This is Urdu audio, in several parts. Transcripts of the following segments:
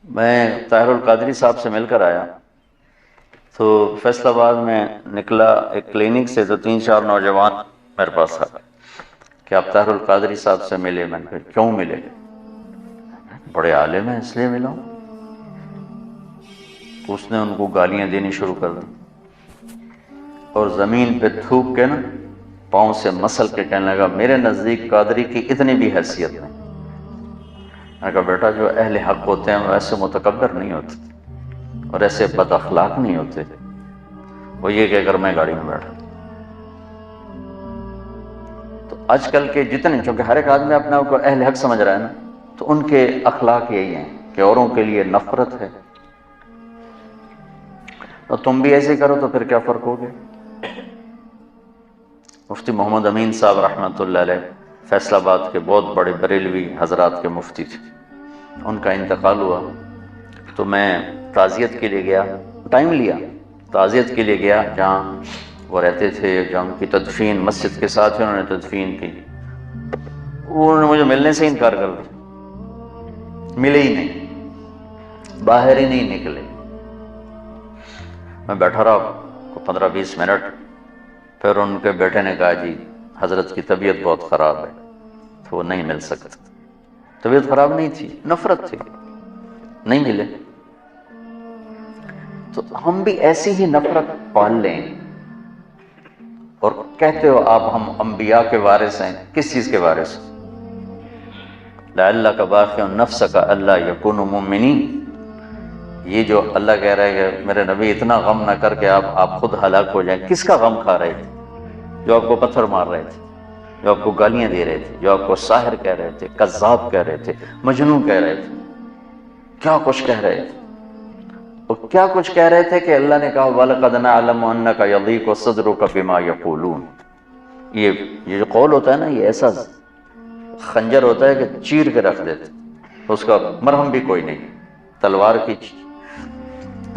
میں طاہر القادری صاحب سے مل کر آیا تو فیصل آباد میں نکلا ایک کلینک سے، تو 3-4 نوجوان میرے پاس آئے کہ آپ طاہر القادری صاحب سے ملے۔ میں نے کہا کیوں ملے؟ بڑے عالم ہیں اس لیے ملا ہوں۔ اس نے ان کو گالیاں دینی شروع کر دی اور زمین پہ تھوک کے نا پاؤں سے مسل کے کہنے لگا میرے نزدیک قادری کی اتنی بھی حیثیت نہیں۔ میں نے کہا بیٹا جو اہل حق ہوتے ہیں وہ ایسے متکبر نہیں ہوتے اور ایسے بد اخلاق نہیں ہوتے۔ وہ یہ کہہ کر میں گاڑی میں بیٹھا۔ تو آج کل کے جتنے، چونکہ ہر ایک آدمی اپنے آپ کو اہل حق سمجھ رہا ہے نا، تو ان کے اخلاق یہی ہیں کہ اوروں کے لیے نفرت ہے۔ تو تم بھی ایسے کرو تو پھر کیا فرق ہو گیا؟ مفتی محمد امین صاحب رحمۃ اللہ علیہ فیصل آباد کے بہت بڑے بریلوی حضرات کے مفتی تھے، ان کا انتقال ہوا تو میں تعزیت کے لیے گیا، ٹائم لیا، تعزیت کے لیے گیا جہاں وہ رہتے تھے، جہاں ان کی تدفین مسجد کے ساتھ ہی انہوں نے تدفین کی۔ انہوں نے مجھے ملنے سے انکار کر دیا، ملے ہی نہیں، باہر ہی نہیں نکلے۔ میں بیٹھا رہا 15-20 منٹ، پھر ان کے بیٹے نے کہا جی حضرت کی طبیعت بہت خراب ہے تو وہ نہیں مل سکتا۔ طبیعت خراب نہیں تھی، نفرت تھی، نہیں ملے۔ تو ہم بھی ایسی ہی نفرت پال لیں اور کہتے ہو آپ ہم انبیاء کے وارث ہیں، کس چیز کے وارث؟ لعلک باخع نفسک الا یکونوا مؤمنین۔ یہ جو اللہ کہہ رہا ہے کہ میرے نبی اتنا غم نہ کر کے آپ خود ہلاک ہو جائیں، کس کا غم کھا رہے تھے؟ جو آپ کو پتھر مار رہے تھے، جو آپ کو گالیاں دے رہے تھے، جو آپ کو ساحر کہہ رہے تھے، کذاب کہہ رہے تھے، مجنون کہہ رہے تھے، کیا کچھ کہہ رہے تھے؟ اور کیا کچھ کہہ رہے تھے کہ اللہ نے کہا وَلَقَدْ نَعْلَمُ أَنَّكَ يَضِيقُ صَدْرُكَ بِمَا يَقُولُونَ۔ یہ جو قول ہوتا ہے نا، یہ ایسا خنجر ہوتا ہے کہ چیر کے رکھ دیتے، اس کا مرہم بھی کوئی نہیں۔ تلوار کی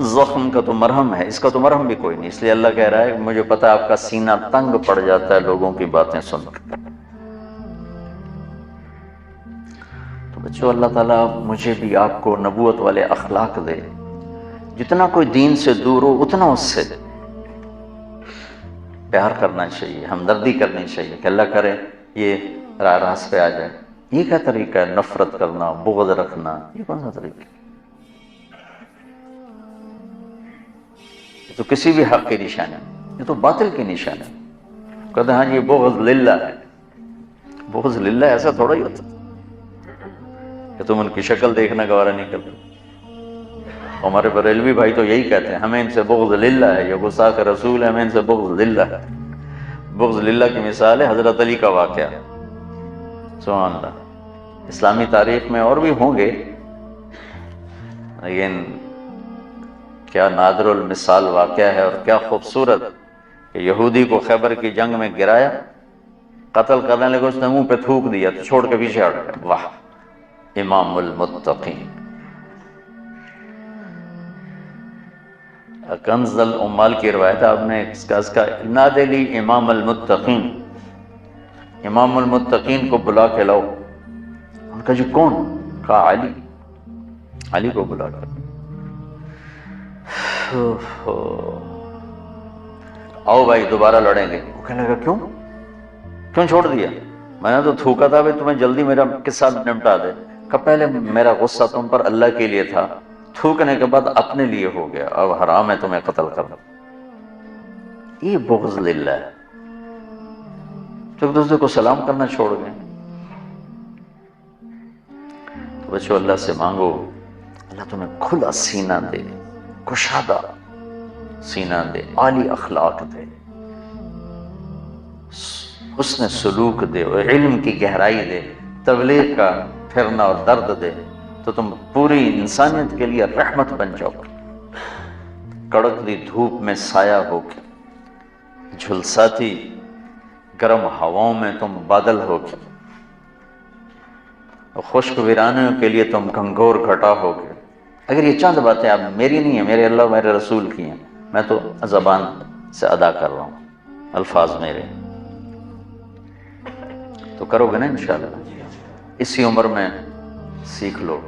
زخم کا تو مرہم ہے، اس کا تو مرہم بھی کوئی نہیں۔ اس لیے اللہ کہہ رہا ہے کہ مجھے پتا ہے آپ کا سینہ تنگ پڑ جاتا ہے لوگوں کی باتیں سن کر۔ تو بچوں اللہ تعالیٰ مجھے بھی آپ کو نبوت والے اخلاق دے، جتنا کوئی دین سے دور ہو اتنا اس سے پیار کرنا چاہیے، ہمدردی کرنی چاہیے کہ اللہ کرے یہ راہ راست پہ آ جائے۔ یہ کیا طریقہ ہے؟ نفرت کرنا، بغض رکھنا، یہ کون سا طریقہ ہے؟ یہ تو کسی بھی حق کی نشانی ہے، یہ تو باطل کی نشانی ہے۔ کہتے ہیں ہاں یہ بغض للہ ہے۔ بغض للہ ایسا تھوڑا ہی ہوتا کہ تم ان کی شکل دیکھنا گوارا نہیں کرتے۔ ہمارے بریلوی بھائی تو یہی کہتے ہیں ہمیں ان سے بغض للہ ہے، یہ گستاخ رسول ہے، ہمیں ان سے بغض للہ ہے۔ بغض للہ کی مثال ہے حضرت علی کا واقعہ، سبحان اللہ۔ اسلامی تاریخ میں اور بھی ہوں گے، لیکن کیا نادر المثال واقعہ ہے اور کیا خوبصورت کہ یہودی کو خیبر کی جنگ میں گرایا، قتل کرنے لگے، اس نے منہ پہ تھوک دیا تو چھوڑ کے پیچھے ہٹ گیا۔ واہ، امام المتقین۔ کنز العمال کی روایت آپ نے اس کا نادے لی امام المتقین، امام المتقین کو بلا کے لاؤ۔ ان کا جی کون؟ کہا علی، علی کو بلا کر۔ آؤ بھائی دوبارہ لڑیں گے۔ وہ کہنے لگا کیوں چھوڑ دیا؟ میں نے تو تھوکا تھا بھائی تمہیں جلدی میرا قصہ نمٹا دے۔ کہ پہلے میرا غصہ تم پر اللہ کے لیے تھا، تھوکنے کے بعد اپنے لیے ہو گیا، اب حرام ہے تمہیں قتل کرنا۔ یہ بغض للہ ہے، تو ایک دوسرے کو سلام کرنا چھوڑ گئے۔ تو بچوں اللہ سے مانگو اللہ تمہیں کھلا سینہ دے، کشادہ سینہ دے، عالی اخلاق دے، حسن سلوک دے اور علم کی گہرائی دے، تبلیغ کا پھرنا اور درد دے، تو تم پوری انسانیت کے لیے رحمت بن جاؤ۔ کڑکتی دھوپ میں سایہ ہو کے، جھلساتی گرم ہواؤں میں تم بادل ہو کے، اور خشک ویرانوں کے لیے تم گھنگور گھٹا ہو کے۔ اگر یہ چند باتیں آپ میری نہیں ہیں، میرے اللہ میرے رسول کی ہیں، میں تو زبان سے ادا کر رہا ہوں، الفاظ میرے، تو کرو گے نا انشاءاللہ؟ اسی عمر میں سیکھ لو۔